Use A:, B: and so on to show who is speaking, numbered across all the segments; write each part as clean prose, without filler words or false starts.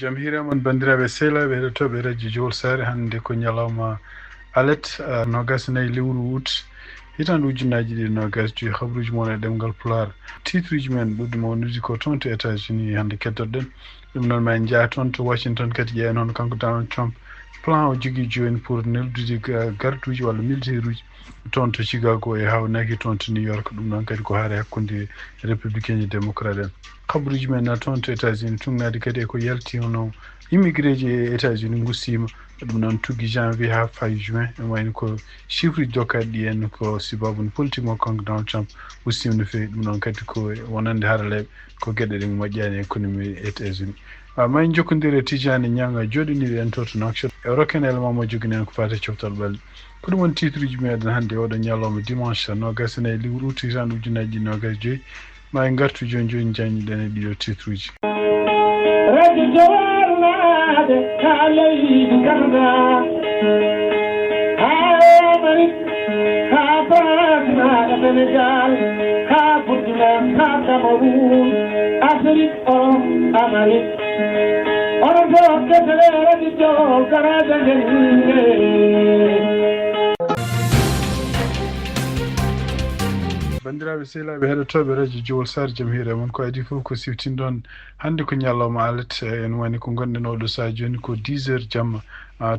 A: Jamhiriya mon bandiraɓe sehlaɓe heɗotoɓe radio Jowol Sare hande ko ñalawma alet nogas nayyi lewru août hitande ujunnaji ɗiɗi nogas joyi habruji moon e ɗemgal Pulaar titre uji men ɓurɗi mawnude ko toon to États-Unis hande keddoɗen ɗum noon ma en jaa toon to Washington kadi ƴeewen hono kanko Donald Trump plan o jogui joni pour neldude garduji walla militaire uji toon to Chicago e hawnaki toon to New York ɗum noon kadi ko haare hakkude républicain e démocrate en habruji men toon to États-Unis tugnade kadi eko yalti hono immigré ji e États-Unis gussima ɗum noon tugui janvier ha fayi juin ene wayno ko chiffre ji dokkaɗi ɗi henna ko sababude politique mo kanko Donald Trump ussima no fewi ɗum noon kadi ko wonande haraleɓe ko gueɗe ɗe moƴƴani e économie États-Unis ma en jokkodiri Tijani Niang joɗiniɗo en to Nouakchott e rokken élément mo jogui en ko fate coftal ɓalli ko ɗum woni titre uji meɗen hannde oɗo ñalawma dimanche nogas e lewru août hitande ujunnaji ɗiɗi nogas joyyi ma en gartu joni joni jaññiɗen e ɗiɗo titre uji radio jowarnade ha leydi garda ha Amérique ha France ha Sénégal ha Burkina ha Cameroun Afrique Amérique onon fof deftere radio Jowol garaje bandiraɓe sehlaɓe heɗotoɓe radio Jowol Sare jaam hiire moon ko adi fof ko siftindon hande ko ñalawma alet en woni ko gonɗen oɗo saha joni ko 10 h jamma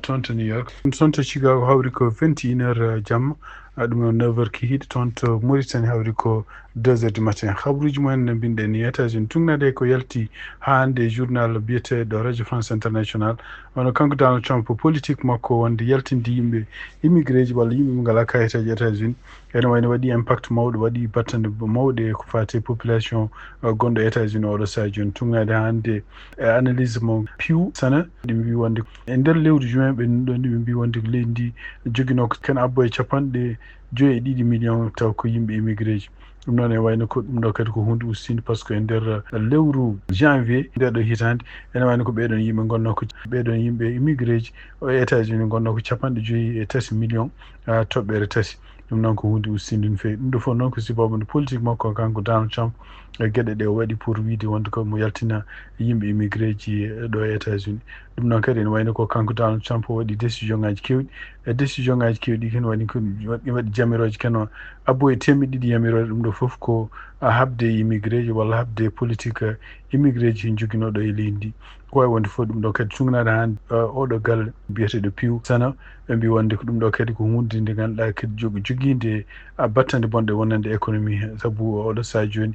A: toon to New York toon to Chicago hawri ko 21 h jamma ɗum noon 9 h kihiɗe toon to Mauritanie hawri ko 2 h du matin habruji mumen no mbinɗen ni États-Unis tugnade ko yalti ha hande journal biyeteɗo radio France International ono kanko Donald Trump politique makko wonde yaltinde yimɓe immigré ji walla yimɓe ɓe ngala kayitaji États-Unis ene wayno waɗi impact mawɗo waɗi battande mawɗe ko fate population gonɗo États-Unis oɗo saha joni tugnade hande analyse mo Pew sana ɗi mbi wonde e nder lewru juin ɓe ɗon ɗiɓe mbi wonde ko leydi ndi joguino ko ken abbo e 52 million taw ko yimɓe immigré ji ɗum noon e wayno ko ɗum ɗo kadi ko hunde ustinde par ce que e nder lewru janvier ndeɗo hitande ene wayno ko ɓeɗon yimɓe gonno ko ɓeɗon yimɓe immigré ji o États-Unis gonno ko 53 million toɓɓere tati ɗum noon ko hunde ustinde no fewi ɗum ɗo fof noon ko sababude politique makko kanko Donald Trump e gueɗe ɗe o waɗi pour wiide wonde komo yaltina yimɓe immigré ji ɗo e États-Unis ɗum noon kadi ene wayno ko kanko Donald Trump o waɗi décision ngaji kewɗi e décision ngaji kewɗi ken waɗi ko waɗi jamiroje keno abbo e temedde ɗiɗi yamirode ɗum ɗo foof ko habde immigré ji walla habde politique immigré ji joguinoɗo e leydi ndi ko wawi wonde fof ɗum ɗo kadi tugnade hande oɗo galle biyeteɗo Pew sana ɓe mbi wonde ko ɗum ɗo kadi ko hunde nde ganduɗa kadi joguide battande bonɗe wonande économie saabu oɗo saha joni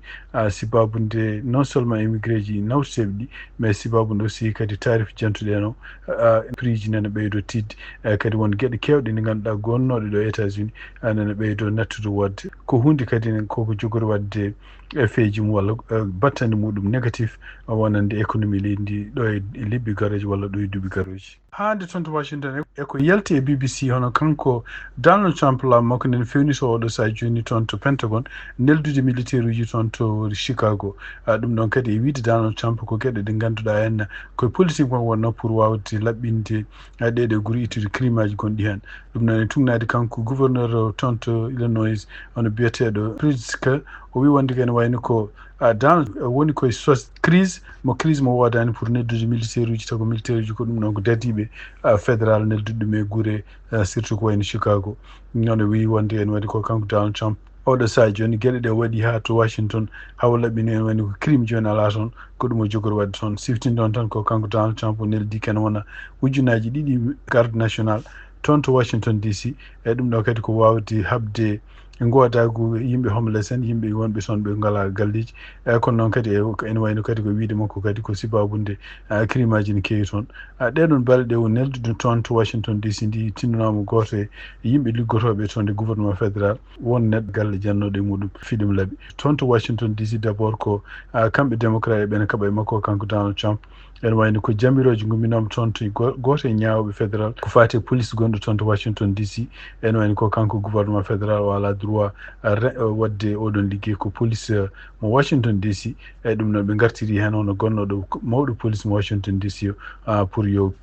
A: sibabude non seulement immigré ji nawteteɓe ɗi mais sibabude aussi kadi tarif jantuɗen o prix ji nana ɓeydo tidde kadi won gueɗe kewɗe ɗe ganduɗa gonnoɗe ɗo États-Unis nana ɓeydo nattude wadde ko hunde kadi koko jogori wadde effet ji mum walla battande muɗum négatif wonande économie leydi ndi ɗo e lebbi garoji walla ɗo e duuɓi garoji hande toon to Washington eko yalti e BBC hono kanko Donald Trump laamu makko nen fewnito oɗo saha joni toon to Pentagon neldude militaire uji toon to Chicago ɗum ɗon kadi e wiide Donald Trump ko gueɗe ɗe ganduɗa henna koye politique makko wonno pour wawde laɓɓinde ɗeɗe guuri ittude crime aji gonɗi hen ɗum noon e tugnade kanko gouverneur toon to Illinois ono biyeteɗo Pritzker o wi wonde kene wayno ko Donald woni koye crise mo wodani pour neddude militaire uji taw ko militaire uji ko ɗum ɗon ko dadiɓe fédéral neddude ɗum e guure surtout ko wayno Chicago noon o wi wonde ene waɗi ko kanko Donald Trump oɗo saha joni gueɗe ɗe waɗi ha to Washington hawo laɓɓini en wani ko crime joni ala toon ko ɗum o jogori wadde toon siftindon tan ko kanko Donald Trump neldi ken wona ujunnaji ɗiɗi garde national toon to Washington DC e ɗum ɗo kadi ko wawde habde godago yimɓe homeless en yimɓe wonɓe toon ɓe ngala galleji kono noon kadi ene wayno kadi ko wiide makko kadi ko sababude crime aji ne keewi toon ɗeɗon balɗe o neldude toon to Washington DC ndi tinnanama goto e yimɓe liggotoɓe toon de gouvernement fédéral won neɗɗo galle jannoɗo e muɗum fiɗum laaɓi toon to Washington DC d' abord ko kamɓe démocrate ɓene kaɓa e makko kanko Donald Trump ene wayno ko jamiroje gumminama toon to goto e ñawoɓe fédéral ko fati police gonɗo toon to Washington DC ene wayno ko kanko gouvernement fédéral o ala droit wadde oɗon liggey ko police mo Washington DC ɗum noon ɓe gartiri hen ono gonnoɗo mawɗo police mo Washington DC pour yo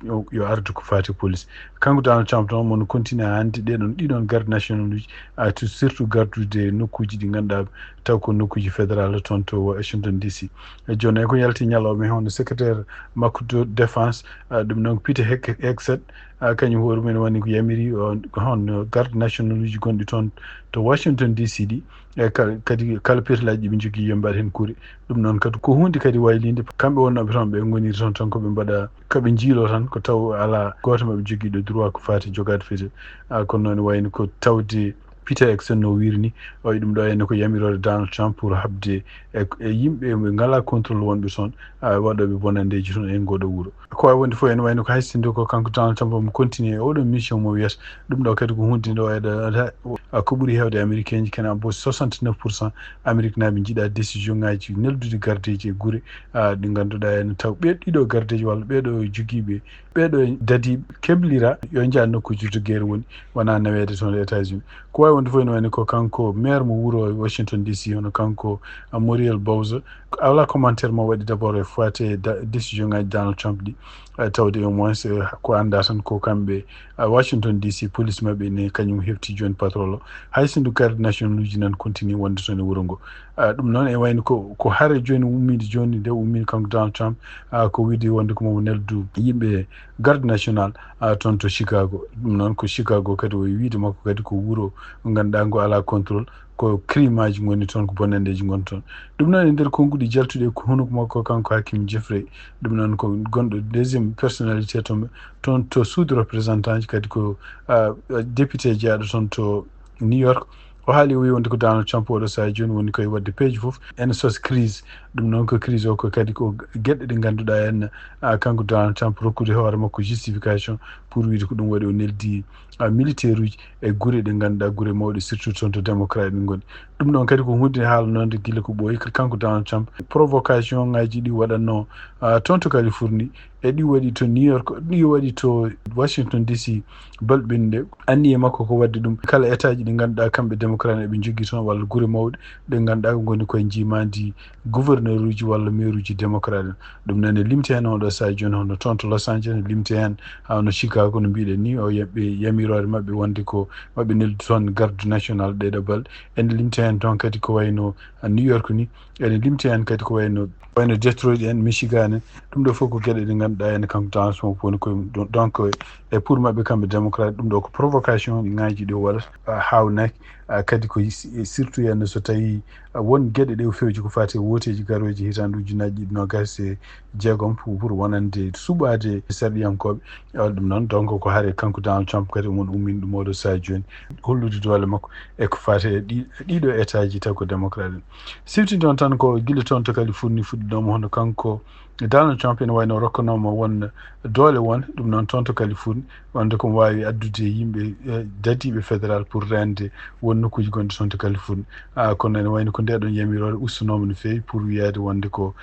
A: ardu ko fati police. Kanko Donald Trump noon mono continue hande ɗiɗon garde national uji surtout gardude nokkuji ɗi ganduɗa taw ko nokkuji fédéral toon to Washington DC. Joni ko yalti ñalawma hono secrétaire makko de défense ɗum noon Peter Hegseth kañum hoore mumen woni ko yamiri hon garde national uji gonɗi toon to Washington DC ɗi kadi kala pirlaji ɓe jogui yo mbaɗ hen kuure. ɗum noon kadi ko hunde kadi waylide kamɓe wonnoɓe toon ɓe goniri toon tan koɓe mbaɗa koɓe jiilo tan ko taw ala goto mabɓe joguiɗo droit ko fati jogade fete kono noon wayno ko tawde Peter Hegseth no wirini o ɗum ɗo henna ko yamirode Donald Trump pour habde e yimɓe ɓe ngala contrôle wonɓe toon waɗoɓe bonandeji toon e ngoɗo wuuro. ko wawi wonde fof ene wayno ko haysinde ko kanko Donald Trump mo continue oɗon mission mo wiyata ɗum ɗo kadi ko hunde nde wayɗa ko ɓuuri hewde américain ji kene bo 69% amérique naɓe jiiɗa décision ngaji neldude gardeji e guure ɗi ganduɗa henna taw ɗiɗo gardeji walla ɓeɗo joguiɓe ɓeɗo dadiɓe keblira yo jaa nokkuji to guerre woni wona nawede toon e États-Unis. ko wawi wonde fof ene wayno ko kanko maire mo wuuro Washington DC hono kanko Muriel Bowser ala commentaire mo waɗi d' abord e fate décision ngaji Donald Trump ɗi tawde au moins ko anda tan ko kamɓe Washington DC police mabɓe ne kañum hefti joni patrol o hay sindu garde national uji nan continue wonde toon e wuuro ngo. ɗum noon e wayno ko haare joni ummide joni nde ummini kanko Donald Trump ko wiide wonde ko momo neldu yimɓe garde national toon to Chicago. ɗum noon ko Chicago kadi o wiide makko kadi ko wuuro ganduɗa ngo ala contrôle ko crime aji goni toon ko bonandeji goni toon. ɗum noon e nder konguɗi jaltuɗe ko hono makko kanko Hakim Jeffrey ɗum noon ko gonɗo deuxiéme personnalité toon to sud représentant ji kadi ko député jaaɗo toon to New York o haali o wi wonde ko Donald Trump oɗo saaha joni woni koye wadde peeje foof ene sos crise. ɗum noon ko crise o ko kadi ko gueɗɗe ɗe ganduɗa henna kanko Donald Trump rokkude hoore makko justification pour wiide ko ɗum waɗi o neldi militaire uji e guure ɗe ganduɗa guure mawɗe surtout toon to démocrate ɓe goni. ɗum ɗon kadi ko hunde haalnode guila ko ɓooyi kanko Donald Trump provocation ngaji ɗi waɗatno toon to Californie e ɗi waɗi to New York ɗi waɗi to Washington DC balɓinde anni e makko ko wadde ɗum kala état ji ɗi ganduɗa kamɓe démocrate eɓe jogui toon walla guure mawɗe ɗe ganduɗa ko goni koye jimadi gouverneur uji walla maire uji démocrate en. ɗum noon e limti hen oɗo saaha joni hono toon to Los Angeles ne limti hen no Chicago no mbiɗen ni o ɓe yamirore mabɓe wonde ko mabɓe neldi toon garde national ɗeɗo balɗe ene limti hen toon kadi ko wayno New York ni ene limti hen kadi ko wayno Detroit en Michigan en ɗum ɗo fof ko gueɗe ɗe ganduɗa ene kanko Donald Trump woni koye donc e pour mabɓe kamɓe démocrate ɗum ɗo ko provocation ɗi ngaji ɗi o waɗata hawnaki kadi ko surtout henna so tawi won gueɗe ɗe o fewji ko fati woteji garoji hitande ujunaji 2016 pour wonande suɓade sarɗiyankoɓe ɗum noon donc ko haare kanko Donald Trump kadi omon ummini ɗum oɗo saaha joni hollude doole makko e ko fati ɗiɗo état ji taw ko démocrate en. sifti ɗon tan ko guila toon to Californie fuɗɗinoma hono kanko Donald Trump ene wayno rokkanoma won doole won ɗum noon toon to Californie wonde komo wawi addude yimɓe dadiɓe fédéral pour rende won nokkuji gonɗi toon to Californie kono ene wayno ko ndeɗon yamirore ustanoma no fewi pour wiyade wonde ko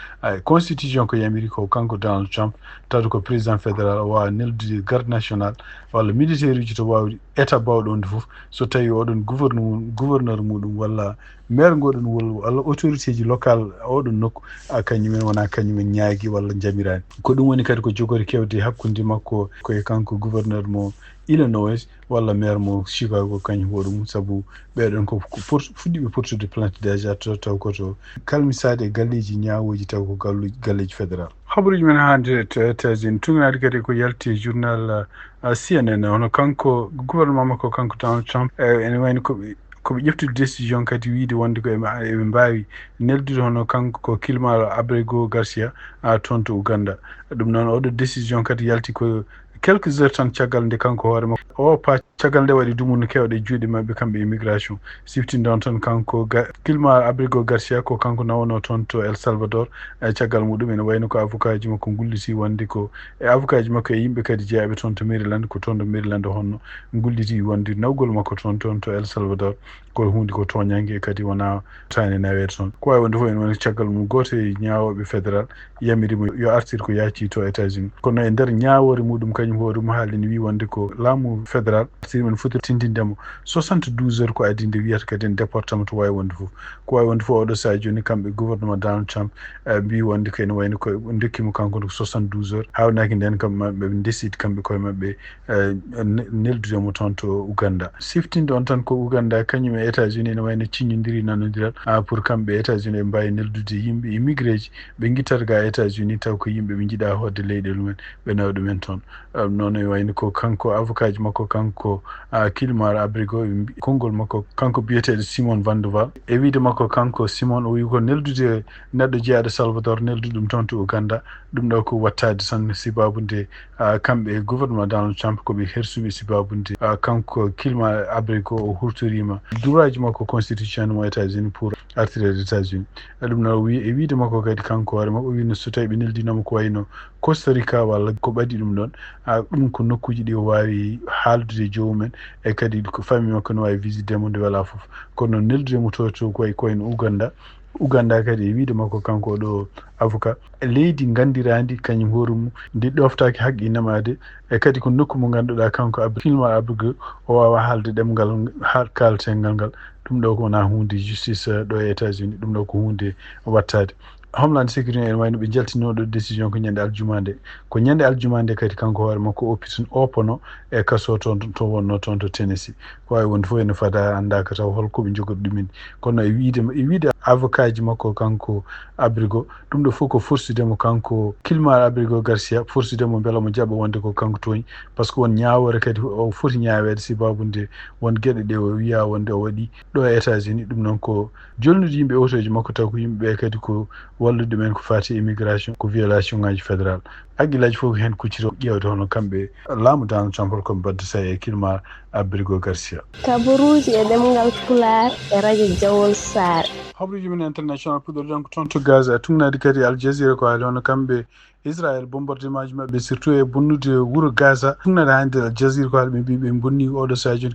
A: constitution ko yamiri ko kanko Donald Trump tawde ko président fédéral o wawa neldude garde national walla militaire uji to wawi état bawɗo onde foof so tawi oɗon gouverneur muɗum walla maire ngoɗon wuro walla autorité ji local oɗon nokku kañumen wona kañumen ñaagui walla jamirani. ko ɗum woni kadi ko jogori kewde hakkude makko koye kanko gouverneur mo Illinois walla maire mo Chicago kañum hoɗum saabu ɓeɗon ko fuɗɗiɓe portude plainte déjà taw koto kalmisade e galleji ñawoji taw ko galleji fédéral. habaruji men hande to États-Unis tuganade kadi ko yalti journal CNN hono kanko gouvernement makko kanko Donald Trump ene wayno koɓe ƴeftude décision kadi wiide wonde ko eɓe mbawi neldude hono kanko ko Kilmar Abrego Garcia toon to Uganda. ɗum noon oɗo décision kadi yalti ko quelques heures tan caggal nde kanko hoore makko caggal nde waɗi dumunno kewɗe juuɗe mabɓe kamɓe immigration siftinde on tan kanko Kilmar Abrego Garcia ko kanko nawno toon to El Salvador caggal muɗum ene wayno ko avocat ji makko gulliti wonde ko avocat ji makko e yimɓe kadi jeeyaɓe toon to Maryland ko toon to Maryland honno gulliti wonde nawgol makko toon to El Salvador ko hunde ko toñangue kadi wona tani nawede toon. ko wawi wonde fof ene woni caggal mum goto e ñawoɓe fédéral yamirimo yo artir ko yaaci to États-Unis kono e nder ñawore muɗum kañum kañum hoore mo haalini wi wonde ko laamu fédéral siri men foti tindindemo 72 heures ko adi nde wiyata kadi en département to wawi wonde fof ko wawi wonde fof oɗo saha joni kamɓe gouvernement Donald Trump mbi wonde ko ene wayno ko dokkimo kanko ko 72 heures hawnaki nden kam ɓe décide kamɓe koye mabɓe neldudemo toon to Uganda siftinde on tan ko Uganda kañum e États-Unis ene wayno ciñodiri nanodiral pour kamɓe États-Unis ɓe mbawi neldude yimɓe immigré ji ɓe guittata ga États-Unis taw ko yimɓe ɓe jiiɗa hodde leyɗele mumen ɓe nawa ɗumen toon noon e wayno ko kanko avocat ji makko kanko Kilmar Abrigo konngol makko kanko biyeteɗo Simon Van de Waal e wiide makko kanko Simon o wi ko neldude neɗɗo jeeyaɗo Salvador neldude ɗum toon to Uganda ɗum ɗo ko wattade tan sibabude kamɓe gouvernement Donald Trump koɓe hersuɓe sibabude kanko Kilmar Abrigo o hurtorima droit ji makko constitution mo États-Unis pour artire des États-Unis ɗum noon e wiide makko kadi kanko hoore makko o wino so tawi ɓe neldinamo ko wayno Costa Rica walla ko ɓaɗi ɗum ɗon ɗum ko nokkuji ɗi o wawi haaldude jomumen e kadi ko famille makko no wawi visité mo nde wala foof kono noon neldudemo to koyno Uganda kadi e wiide makko kanko ɗo avocat leydi gandirandi kañum hoore mum ndi ɗoftaki haqqi namade e kadi ko nokku mo ganduɗa kanko Kilmar Abrigo o wawa haalde ɗemgal kaltengal ngal ɗum ɗo ko wona hunde justice ɗo e États-Unis ɗum ɗo ko hunde wattade Homeland Security en wayno ɓe jaltinoɗo décision ko ñande aljuma nde ko ñande aljuma nde kadi kanko hoore makko oppono e kaso toon to wonno toon to Tennessee ko wawi wonde fof ene fada andaka taw holkoɓe jogori ɗumen kono e wiide avocat ji makko kanko Abrigo ɗum ɗo fof ko forsudemo kanko Kilmar Abrigo Garcia forsudemo beela mo jaɓa wonde ko kanko tooñi par ce que won ñawore kadi o foti ñawede sibabude won gueɗe ɗe o wiya wonde o waɗi ɗo e États-Unis ɗum noon ko jolnude yimɓe otoji makko taw ko yimɓeɓe kadi ko wallude men ko fati immigration ko violation ngaji fédéral haqqillaji fof hen kuccito ƴewde hono kamɓe laamu Donald Trump holkoɓe mbadde sa e Kilmar Abrigo Garcia
B: kabaruji e ɗemgal Pulaar e radio Jawol Sare
A: habruji men international puɗɗorɗon ko toon to Gaza tugnade kadi Al Jazeera ko haali hono kamɓe Israël bombardement ji mabɓe surtout e bonnude wuuro Gaza tugnade hande Al Jazeera ko haali ɓe mbi ɓe bonni oɗo saha joni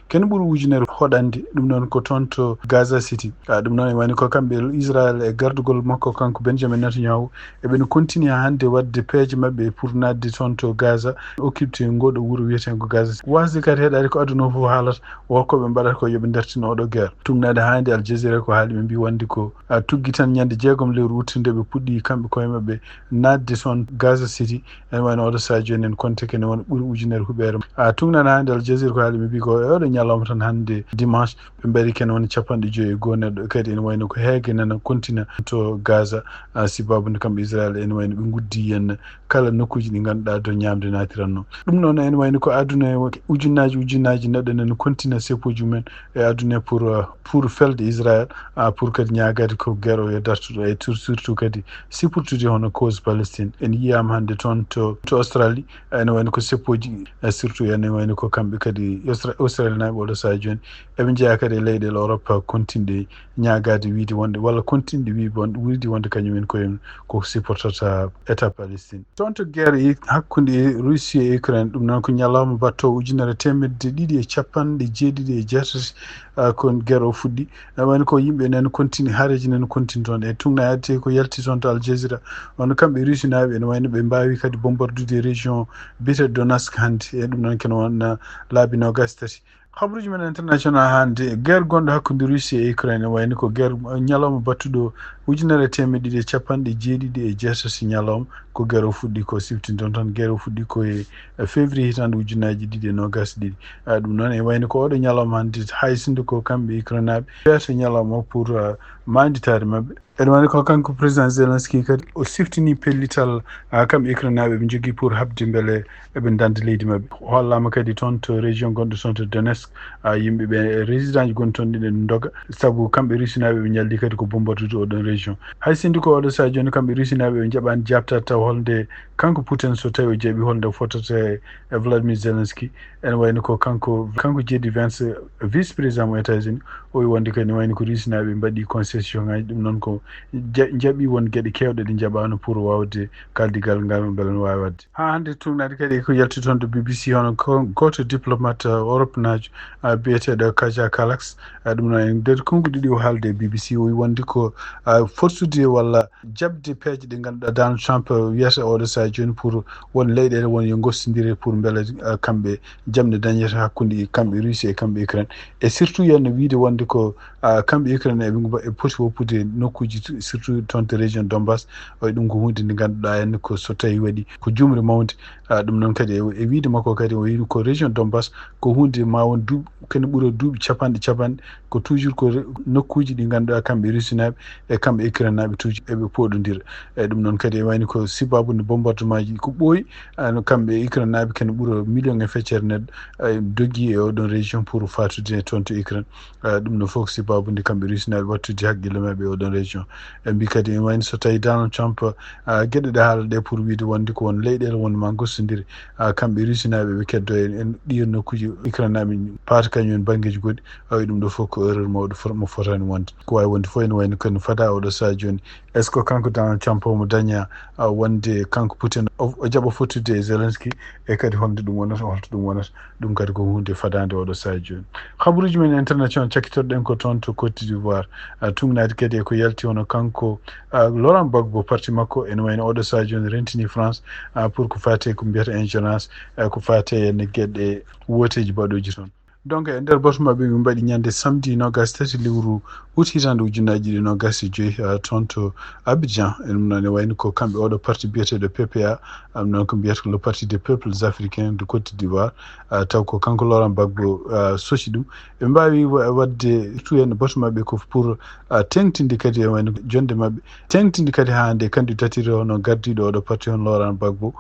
A: kene ɓuuri ujunere hoɗande ɗum noon ko toon to Gaza City ɗum noon e wayno ko kamɓe Israël e gardugol makko kanko Benjamin Netanyahu eɓene continue hande wadde peeje mabɓe pour nadde toon to Gaza occupé ngoɗo wuuro wiyeten ko Gaza wasde kadi heeɗade ko aduna fof haalata holkoɓe mbaɗata ko yooɓe dartino oɗo guerre tugnade hande Al Jazeera ko haali ɓe mbi wonde ko tuggi tan ñande 6 lewru août nde ɓe puɗɗi kamɓe koye mabɓe nadde toon Gaza City ene wayno oɗo saha joni en konte kene wona ɓuuri ujunere huɓere tugnade hande Al Jazeera ko haali ɓe mbi ko oɗo ñalawma tan hande dimanche ɓe mbaɗi kene wona 51 neɗɗo kadi ene wayno ko heege nana continue to Gaza sibabude kamɓe Israël ene wayno ɓe guddi henna kala nokkuji ɗi ganduɗa do ñamde natiranno ɗum noon ene wayno ko aduna ujunnaji neɗɗo nana continue seppuji mumen e aduna pour felde Israël pour kadi ñagade ko guerre o yo dartuɗo e surtout kadi sipportude hono cause Palestine en yiyama hande toon to Australie ene wayno ko seppoji surtout ene wayno ko kamɓe kadi Australie naɓe oɗo saha joni eɓe jeeya kadi e leyɗele Europe continde ñagade wiide wonde walla continde wiide wonde kañumen koyen ko supportata état Palestine toon to guerre hakkude Russie e Ukraine ɗum noon ko ñalawma batto 250 kon guerre o fuɗɗi wayno ko yimɓe nane continue haareji nane continue toon e tugna addi ko yalti toon to Al Jazeera on kamɓe Russie naɓe ene wayno ɓe mbawi kadi bombardude région biyete Donetsk hande e ɗum noon kene wonna laabi 23 habruji men international hande guerre gonɗo hakkude Russie e Ukraine wayno ko guerre ñalawma battuɗo 276 ñalawma ko guerre o fuɗɗi ko siftinde on tan guerre o fuɗɗi koye février hitande 2022 ɗum noon e wayno ko oɗo ñalawma hande hay sinde ko kamɓe Ukraine naɓe ɓeyata ñalawma pour manditade mabɓe ene wayno ko kanko président Zelensky kadi o siftini pellital kamɓe Ukraine naɓe ɓe jogui pour habde beele eɓe danda leydi mabɓe hollama kadi toon to région gonɗo toon to Donetsk yimɓeɓe résident ji gonɗi toon ɗiɗen doga saabu kamɓe Russie naɓe ɓe ñalli kadi ko bombardude oɗon région hay sindi ko oɗo saha joni kamɓe Russie naɓe ɓe jaɓani jabtade taw holde kanko Putin so tawi o jaaɓi holde fotata e Vladimir Zelensky ene wayno ko kanko jeedi Vance vice président mo États-Unis o wi wonde kadi ne wayno ko Russie naɓe mbaɗi concession ngaji ɗum noon ko jaaɓi won gueɗe kewɗe ɗe jaɓano pour wawde kaldigal ngal beele no wawi wadde ha hande tugnade kadi ko yalti toon to BBC hono goto diplomate Europe najo biyeteɗo Kaja Kallas ɗum noon en nder konguɗi ɗi o haalde BBC o wi wonde ko forsude walla jabde peeje ɗe ganduɗa Donald Trump wiyata oɗo saha sa joni pour won leyɗele won yo gossodire pour beele kamɓe jamde dañata hakkude kamɓe Russie e kamɓe Ukraine et surtout yenno wiide wonde ko kamɓe Ukraine eɓe poti woppude nokkuji surtout toon to région Donbass ɗum ko hunde nde ganduɗa henna ko so tawi waɗi ko jumre mawde ɗum noon kadi e wiide makko kadi o wi ko région Donbass ko hunde ma won kene ɓuura duuɓi capanɗe ko toujours ko nokkuji ɗi ganduɗa kamɓe Russie naɓe e kamɓe Ukraine naɓe toujours eɓe poɗodira e ɗum noon kadi wayni ko sibabude bombardement ji ko ɓooyi kamɓe Ukraine naɓe kene ɓuura million e feccere neɗɗo dogui e oɗon région pour fatude toon to Ukraine ɗum ɗon fof ko sibabude kamɓe Russie naɓe wattude haqqille mabɓe e oɗon région e mbi kadi ene wayno so tawi Donald Trump gueɗe ɗe haala ɗe pour wiide wonde ko won leyɗele wonma gossodiri kamɓe Russie naɓe ɓe keddo en ɗiyon nokkuji Ukraine naɓe paata kañum en banggueji goɗɗi ɗum ɗo fof ko erreur mawɗo mo fotani wonde ko wawi wonde fof ene wayno kono fada oɗo saha joni est ce que kanko Donald Trump omo daña wonde kanko Putin o jaɓa fottude e Zelensky e kadi holto ɗum wonata ɗum kadi ko hunde fadande oɗo saha joni habaruji men international cakkitoɗen ko toon to Côte d'Ivoire tumnade kadi eko yalti hono kanko Laurent Gbagbo parti makko ene wayno oɗo saha joni rentini France pour ko fate ko mbiyata ingérence ko fate ene gueɗe woteji baɗoji toon donc e nder bato mabɓe ɓe mbaɗi ñande samedi 23 lewru août hitande ujunnaji ɗiɗi 25 toon to Abidjan ɗum noon ne wayno ko kamɓe oɗo parti biyeteɗo PPA ɗum noon ko mbiyata ko le parti des peuples africains de Côte d'Ivoire taw ko kanko Laurent Gbagbo soci ɗum ɓe mbawi wadde tout hen bato mabɓe ko pour tengtinde kadi e wayno jonde mabɓe tengtinde kadi ha nde candidature hono gardiɗo oɗo parti on Laurent Gbagbo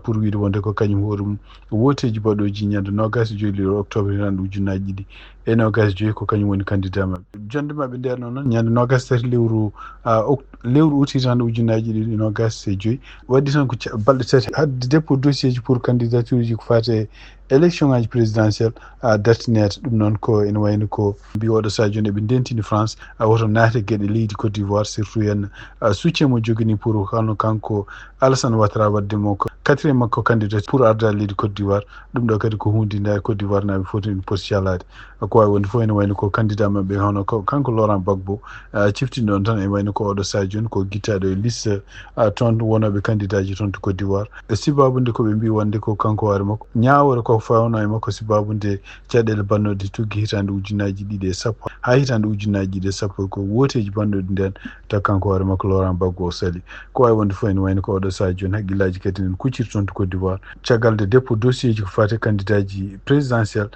A: pour wiide wonde ko kañum hoore mum woteji baɗoji ñande 25 lewru octobre hitande ujunnaji ɗiɗi e 25 ko kañum woni candidat mabɓe jonde mabɓe nder noon ñande 23 lewru août hitande ujunnaji ɗiɗi 25 waddi tan ko balɗe tati hadde dépôt dossier ji pour candidature ji ko fate élection ngaji présidentielle dartinede ɗum noon ko ene wayno ko mbi oɗo saha joni eɓe ndentini France woto naate gueɗe leydi Côte d'Ivoire surtout henna soutien mo jogani pour hono kanko Alassane Ouattara waddemo ko 4e makko candidat pour arda leydi Côte d'Ivoire ɗum ɗo kadi ko hunde nde Côte d'Ivoire naɓe foti ene poti callade ko wawi wonde fof ene wayno ko candidat mabɓe hono kanko Laurent Gbagbo ciftini ɗon tan ene wayno ko oɗo saha joni ko guittaɗo e liste toon wonoɓe candidat ji toon to Côte d'Ivoire e sibabude koɓe mbi wonde ko kanko hoore makko ñawore ko fawno e makko sibabude caɗele bannoɗe tuggi hitande ujunnaji ɗiɗi e sappo ha hitande ujunnaji ɗiɗi e sappo ko woteji bannoɗe nden taw kanko hoore makko Laurent Gbagbo o sali ko wawi wonde fof ene wayno ko oɗo saha joni haqqillaji kadi nen kucciri toon to Côte d'Ivoire caggal de dépôt dossier ji ko fate candidat ji présidentiel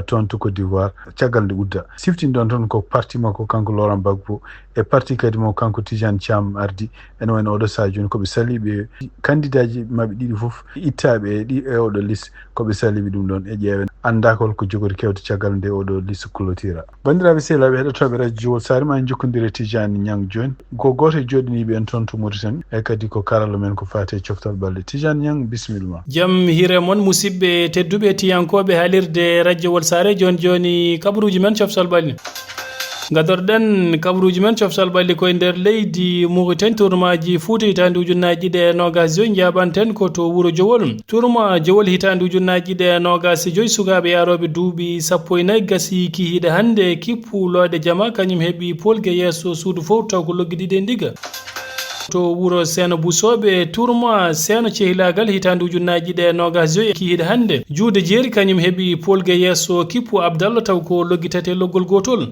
A: toon to Côte d'Ivoire caggal nde udda siftini ɗon toon ko parti makko kanko Laurent Gbagbo e parti kadi mo kanko Tidiane Thiam ardi ene wayno oɗo saha joni koɓe saliɓe candidat ji mabɓe ɗiɗi foof ittaɓe e oɗo liste koɓe saliɓe ɗum ɗon e ƴeewen anda holko jogori kewde caggal nde oɗo liste clôtura bandiraɓe sehlaɓe heɗotoɓe radio Jowol Sare ma en jokkodiri Tidiane Niang joni ko goto e joɗaniɓe en toon to Mauritanie e kadi ko karalla men ko fate coftal balɗe Tidiane Niang bisimilla
C: jaam hiire moon musidɓe tedduɓe tiyankoɓe haalirde radio Jowol Sare joni kabaruji men coftal balɗe gadorɗen kabaruji men coftal balɗe koye nder leydi Mauritanie tourmaji Fouta hitande ujunnaji ɗiɗi e 25 jaɓanten ko to wuuro Jowol tourma Jowol hitande ujunnaji ɗiɗi e 25 sukaɓe yaroɓe duuɓi 14 gasi kihiɗe hande kippuloɗe jama kañum heeɓi polgue yesso suudu fof taw ko logguiɗiɗe e ndiga to wuuro Seno Busoɓe tourma Seno cehilagal hitande ujunnaji ɗiɗi e 25 kihiɗe hande juude jeeri kañum heeɓi polgue yesso kippu Abdallah taw ko logguitate loggol gotol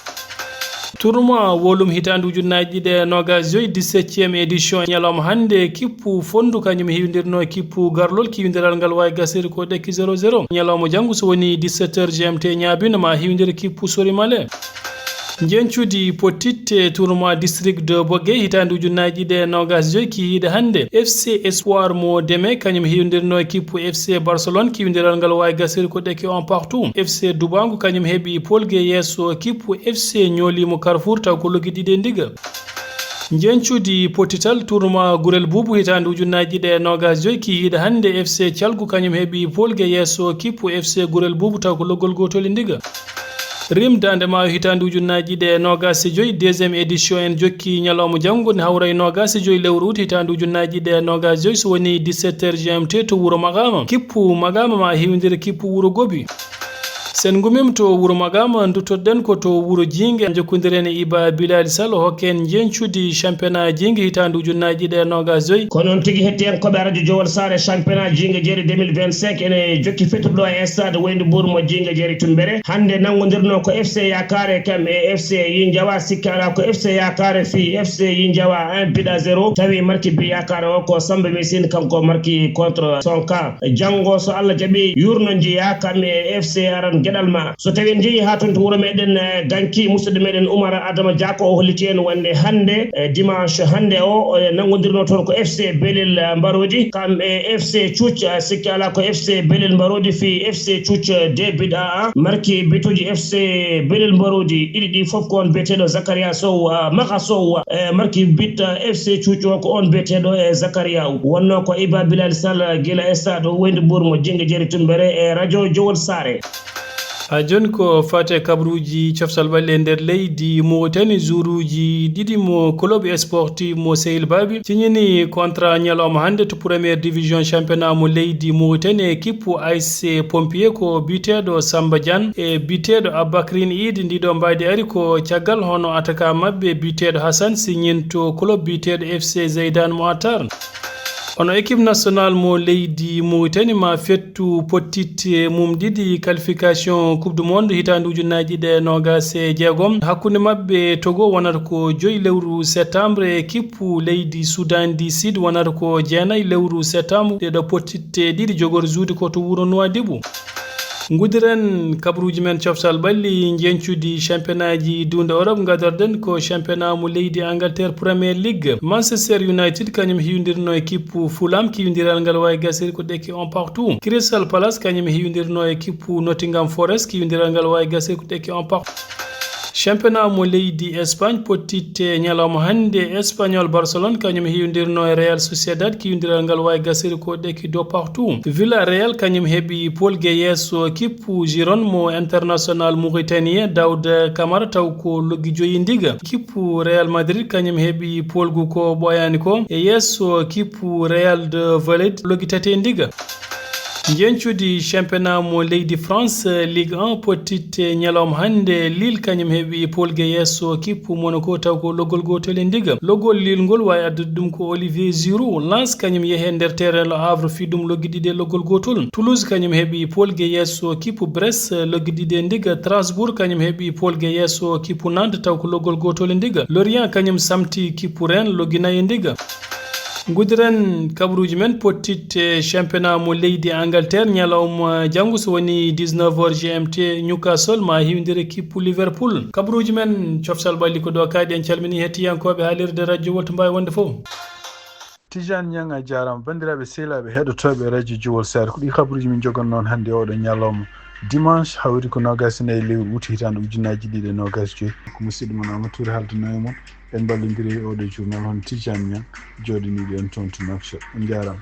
C: tourma wolum hitande ujunnaji ɗiɗi e 25 17e édition ñalawma hande kippu fondu kañum hiwdirno kippu garlol kiwidiral ngal wawi gasiri ko ɗekki 00 ñalawma janggo so woni 17h GMT ñaabino ma hiwdira kippu sorimale jencuudi pottitte tournoi district de Bogué hitande ujunnaji ɗiɗi e 25 kihiɗe hande FC Espoir mo Deme kañum hiwdirno kippu FC Barcelone kiwidiral ngal wawi gasiri ko ɗekki on partout FC Dubangu kañum heeɓi polgue yesso kippu FC ñolimo Carrefour taw ko logguiɗiɗe e ndiga jencuudi pottital tournoi Gurel Boubou hitande ujunnaji ɗiɗi e 25 kihiɗe hande FC Thialgu kañum heeɓi polgue yesso kippu FC Gurel Boubou taw ko loggol gotol e ndiga rim dande maayo hitande ujunnaji ɗiɗi e 25 deuxiéme édition en jokki ñalawma janggo ne hawra e 25 lewru août hitande ujunnaji ɗiɗi e 25 so woni 17h GMT to wuuro Magama kippu Magama ma hiwdira kippu wuuro Gobi sen gumim to wuro magama duttoɗen ko to wuro jingue jokkodiren iba bilali sall hokken jencude championnat jingue hitandu ujunnaji ɗe nogas joyyi
D: ko noon tigui hettiyankoɓe radio Jowol Sare championnat jingue jeeri 2025 ene jokki fettuɗo e stade Weyndu Bourmo jingue jeeri Tumbere hande nangodirno ko FC Yakare kam e FC Yindiawa sikkala ko FC Yakare fi FC Yindiawa 1-0 tawi marki bi Yakare o ko Samba Messine kanko marki contre son camp janggo so Allah jaaɓi yurno jiya kam e FC aran gueɗal ma so tawi en jeeyi ha toon to wuuro meɗen Ganki musidɗo meɗen Oumar Adama Diako o holliti en wonde hande dimanche hande o nangodirno toon ko FC Belel Mbarodi kam e FC Cuuc sikki ala ko FC Belel Mbarodi fi FC Cuuc debit a marki bituji FC Belel Mbarodi ɗiɗi ɗi foof ko on biyeteɗo Zakaria Sow Maka Sow marki bit FC Cuuc o ko on biyeteɗo e Zakaria wonno ko Iba Bilal Sall gila stade Weyndu Bourmo jingue jeeri Tumbere e radio Jowol Sare.
C: ha joni ko fate kabruji coftal ɓalle e nder leydi Mauritanie jouruji ɗiɗi mo club sportif mo Sehil Babi ciñini contrat ñalawma hande to première division championnat mo leydi Mauritanie équipe ASC Pompier ko biteɗo Samba Diane e biteɗo Aboubacrin Idi ndiɗo mbaydi ari ko caggal hono attaquant mabɓe biteɗo Hassan siñinto club biteɗo FC Zeydan Moatar ono équipe nationale mo leydi Mauritanie ma fettu pottitte mum ɗiɗi qualification coupe du monde hitande ujunnaji ɗe nogas e jeegom hakkude mabɓe Togo wonata ko 5 lewru septembre équipe leydi Soudan du Sud wonata ko 9 lewru septembre ɗeɗo pottitte ɗiɗi jogori juude ko to wuro Nouadhibou gudiren kabruji men coftal ɓalli jencude championnat ji dunde Europe gadorɗen ko championnat mo leydi Angleterre Premier League Manchester United kañum hiwdirno équipe Fulham kiwidiral ngal wawi gasiri ko ɗekki on partout Crystal Palace kañum hiwdirno équipe Nottingham Forest kiwidiral ngal wawi gasiri ko ɗekki on partout championnat mo leydi Espagne pottitte ñalawma hande Espagnol Barcelone kañum hiwdirno e Real Sociedad kiwidiral ngal wawi gasiri ko ɗekki do partout Villarreal kañum heeɓi Paul Gueye équipe Giron mo international mauritanien Daouda Camara taw ko loggi joyi ndiga équipe Real Madrid kañum heeɓi Paul gu ko ɓoyani ko e yesso équipe Real de Valladolid loggi tati ndiga jencude championnat mo leydi France Ligue 1 pottitte ñalawma hande Lille kañum heeɓi Paul Gueye équipe Monaco taw ko loggol gotol e ndiga loggol Lille ngol wawi addude ɗum ko Olivier Giroud Lens kañum yeehe nder terrain Le Havre fi ɗum loggi ɗiɗi e loggol gotol Toulouse kañum heeɓi Paul Gueye équipe Brest loggi ɗiɗi e ndiga Strasbourg kañum heeɓi Paul Gueye équipe Nantes taw ko loggol gotol e ndiga Lorient kañum samti équipe Rennes loggi nayyi e ndiga gudiren kabruji men pottitte championnat mo leydi Angleterre ñalawma janggo so woni 19h GMT Newcastle ma hiwdir équipe Liverpool kabruji men coftal ɓalli ko ɗo kaaɗi en calmini hettiyankoɓe haalirde radio wolto mbawi wonde fof
A: Tijane Niang a jarama bandiraɓe sehlaɓe heɗotoɓe radio Jowol Sare ko ɗi kabruji min jogon noon hande oɗo ñalawma dimanche hawri ko nogas nayi lewru wuti hitande ujunnaji ɗiɗi e nogas joyyi ko musidɗo mon Amadou Touré halduno e mon en ballodiri e oɗo journal hono Tijane Niang joɗaniɗo en toon to Nouakchott on jarama